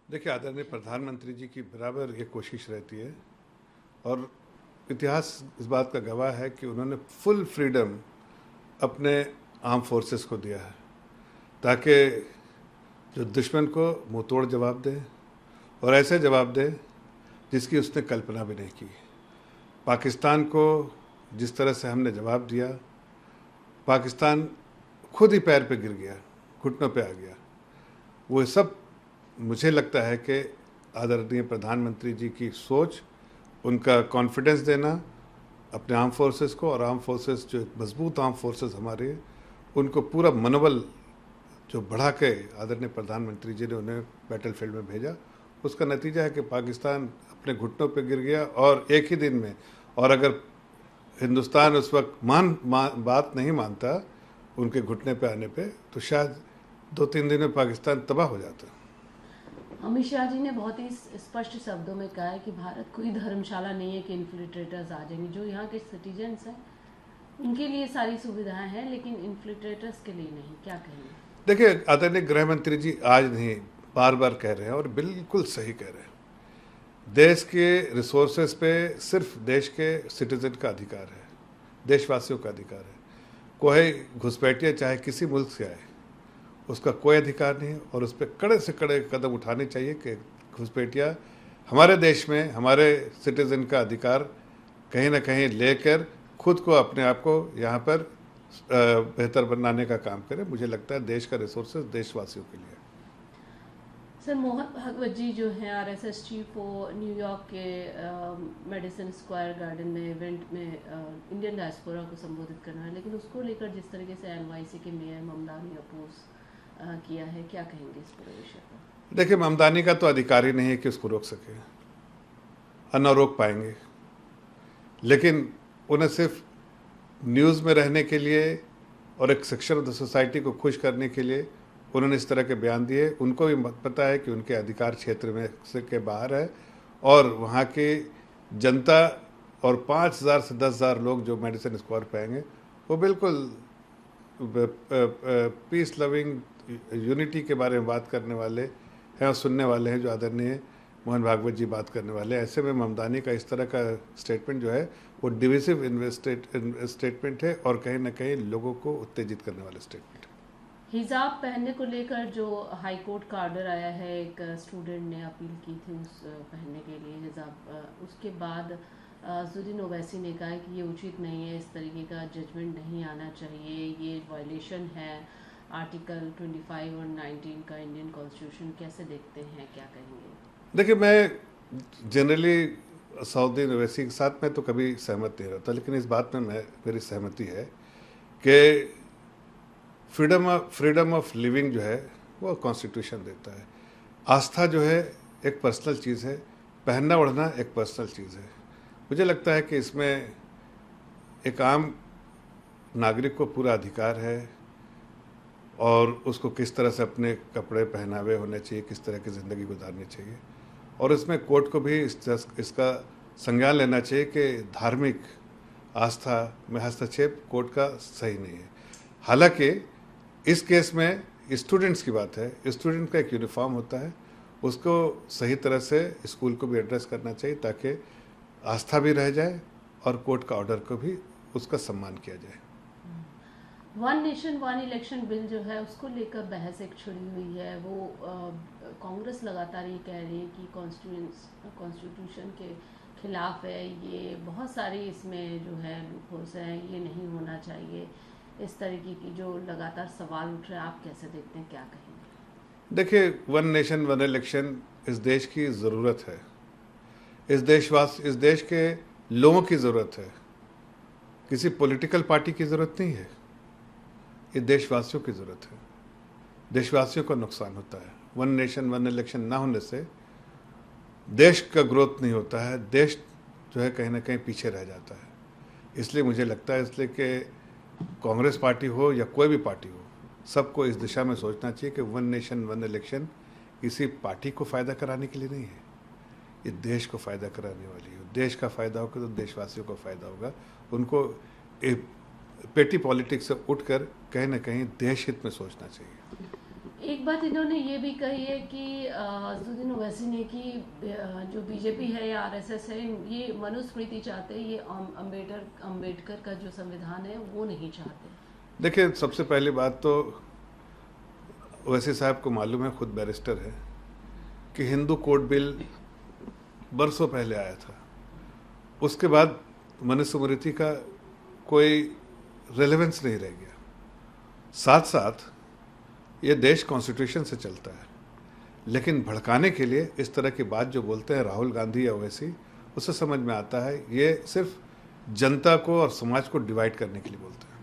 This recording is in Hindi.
देखिए, आदरणीय प्रधानमंत्री जी की बराबर ये कोशिश रहती है और इतिहास इस बात का गवाह है कि उन्होंने फुल फ्रीडम अपने आर्म फोर्सेस को दिया है ताकि जो दुश्मन को मुंह तोड़ जवाब दे और ऐसे जवाब दे जिसकी उसने कल्पना भी नहीं की। पाकिस्तान को जिस तरह से हमने जवाब दिया, पाकिस्तान खुद ही पैर पे गिर गया, घुटनों पे आ गया। वो सब मुझे लगता है कि आदरणीय प्रधानमंत्री जी की सोच, उनका कॉन्फिडेंस देना अपने आर्म फोर्सेस को, और आर्म फोर्सेस जो मजबूत आर्म फोर्सेस हमारे, उनको पूरा मनोबल जो बढ़ा के आदरणीय प्रधानमंत्री जी ने उन्हें बैटल फील्ड में भेजा, उसका नतीजा है कि पाकिस्तान अपने घुटनों पे गिर गया। और एक ही दिन में, और अगर हिंदुस्तान उस वक्त बात नहीं मानता उनके घुटने पे आने पे, तो शायद 2-3 दिन में पाकिस्तान तबाह हो जाता। अमित शाह जी ने बहुत ही स्पष्ट शब्दों में कहा है कि भारत कोई धर्मशाला नहीं है कि इन्फिल्ट्रेटर्स आ जाएंगे। जो यहाँ के सिटीजन्स हैं उनके लिए सारी सुविधाएं हैं, लेकिन इन्फिल्ट्रेटर्स के लिए नहीं। क्या कहेंगे? देखिए, आदरणीय गृह मंत्री जी आज नहीं बार बार कह रहे हैं और बिल्कुल सही कह रहे हैं। देश के रिसोर्सेज पे सिर्फ देश के सिटीजन का अधिकार है, देशवासियों का अधिकार है। कोई घुसपैठिया चाहे किसी मुल्क से आए, उसका कोई अधिकार नहीं है और उस पर कड़े से कड़े कदम उठाने चाहिए कि घुसपैठिया हमारे देश में हमारे सिटीजन का अधिकार कहीं ना कहीं लेकर खुद को, अपने आप को यहाँ पर बेहतर बनाने का काम करें। मुझे लगता है देश का रिसोर्सेज देशवासियों के लिए। सर, मोहन भागवत जी जो हैं आरएसएस चीफ, वो न्यूयॉर्क के मेडिसन स्क्वायर गार्डन में इवेंट में इंडियन डायस्पोरा को संबोधित करना है, लेकिन उसको लेकर जिस तरीके से एनवाईसी के मेयर ममदानी अपोज किया है, क्या कहेंगे इस पूरे विषय पर? देखिए, ममदानी का तो अधिकार ही नहीं है कि उसको रोक सके, न रोक पाएंगे। लेकिन उन्हें सिर्फ न्यूज़ में रहने के लिए और एक सेक्शन ऑफ द सोसाइटी को खुश करने के लिए उन्होंने इस तरह के बयान दिए। उनको भी पता है कि उनके अधिकार क्षेत्र में से के बाहर है और वहाँ की जनता और 5,000 से 10,000 लोग जो मेडिसन स्क्वायर पे आएंगे, वो बिल्कुल पीस लविंग यूनिटी के बारे में बात करने वाले हैं और सुनने वाले हैं, जो आदरणीय मोहन भागवत जी बात करने वाले हैं। ऐसे में ममदानी का इस तरह का स्टेटमेंट जो है वो डिविसिव स्टेटमेंट है और कहीं ना कहीं लोगों को उत्तेजित करने वाला स्टेटमेंट है। हिजाब पहनने को लेकर जो हाई कोर्ट का ऑर्डर आया है, एक स्टूडेंट ने अपील की थी उस पहनने के लिए हिजाब, उसके बाद जुरीन ओवैसी ने कहा कि ये उचित नहीं है, इस तरीके का जजमेंट नहीं आना चाहिए, ये वायलेशन है आर्टिकल 25 और 19 का इंडियन कॉन्स्टिट्यूशन। कैसे देखते हैं, क्या कहेंगे? देखिए, मैं जनरली सऊदीन ओवैसी के साथ मैं तो कभी सहमत नहीं रहता, लेकिन इस बात में मेरी सहमति है कि फ्रीडम ऑफ लिविंग जो है वो कॉन्स्टिट्यूशन देता है। आस्था जो है एक पर्सनल चीज़ है, पहनना ओढ़ना एक पर्सनल चीज़ है। मुझे लगता है कि इसमें एक आम नागरिक को पूरा अधिकार है और उसको किस तरह से अपने कपड़े पहनावे होने चाहिए, किस तरह की ज़िंदगी गुजारनी चाहिए, और इसमें कोर्ट को भी इसका संज्ञान लेना चाहिए कि धार्मिक आस्था में हस्तक्षेप कोर्ट का सही नहीं है। हालांकि इस केस में स्टूडेंट्स की बात है, स्टूडेंट का एक यूनिफॉर्म होता है, उसको सही तरह से स्कूल को भी एड्रेस करना चाहिए ताकि आस्था भी रह जाए और कोर्ट का ऑर्डर को भी उसका सम्मान किया जाए। One nation one election bill जो है उसको लेकर बहस एक छिड़ी हुई है। वो कांग्रेस लगातार ये कह रही है कि कॉन्स्टिट्यूशन के खिलाफ है, ये बहुत सारी इसमें जो है लूपहोल्स हैं, ये नहीं होना चाहिए। इस तरीके की जो लगातार सवाल उठ रहे हैं, आप कैसे देखते हैं, क्या कहेंगे? देखिए, वन नेशन वन इलेक्शन इस देश की ज़रूरत है, इस देश के लोगों की ज़रूरत है, किसी पॉलिटिकल पार्टी की ज़रूरत नहीं है। ये देशवासियों की ज़रूरत है। देशवासियों का नुकसान होता है। वन नेशन वन इलेक्शन ना होने से देश का ग्रोथ नहीं होता है, देश जो है कहीं ना कहीं पीछे रह जाता है। इसलिए मुझे लगता है इसलिए कि कांग्रेस पार्टी हो या कोई भी पार्टी हो, सबको इस दिशा में सोचना चाहिए कि वन नेशन वन इलेक्शन किसी पार्टी को फ़ायदा कराने के लिए नहीं है, ये देश को फ़ायदा कराने वाली है। देश का फ़ायदा होगा तो देशवासियों को फ़ायदा होगा। उनको पेटी पॉलिटिक्स से उठकर कहीं ना कहीं देश हित में सोचना चाहिए। एक बात इन्होंने ये भी कही है कि असदुद्दीन ओवैसी ने कि जो बीजेपी है या आरएसएस है ये मनुस्मृति चाहते हैं, ये अम्बेडकर का जो संविधान है वो नहीं चाहते। देखिए, सबसे पहली बात तो ओवैसी साहब को मालूम है, खुद बैरिस्टर है, कि हिंदू कोड बिल बरसों पहले आया था। उसके बाद मनुस्मृति का कोई रेलेवेंस नहीं रह गया। साथ साथ ये देश कॉन्स्टिट्यूशन से चलता है, लेकिन भड़काने के लिए इस तरह की बात जो बोलते हैं राहुल गांधी या ओवैसी, उससे समझ में आता है ये सिर्फ जनता को और समाज को डिवाइड करने के लिए बोलते हैं।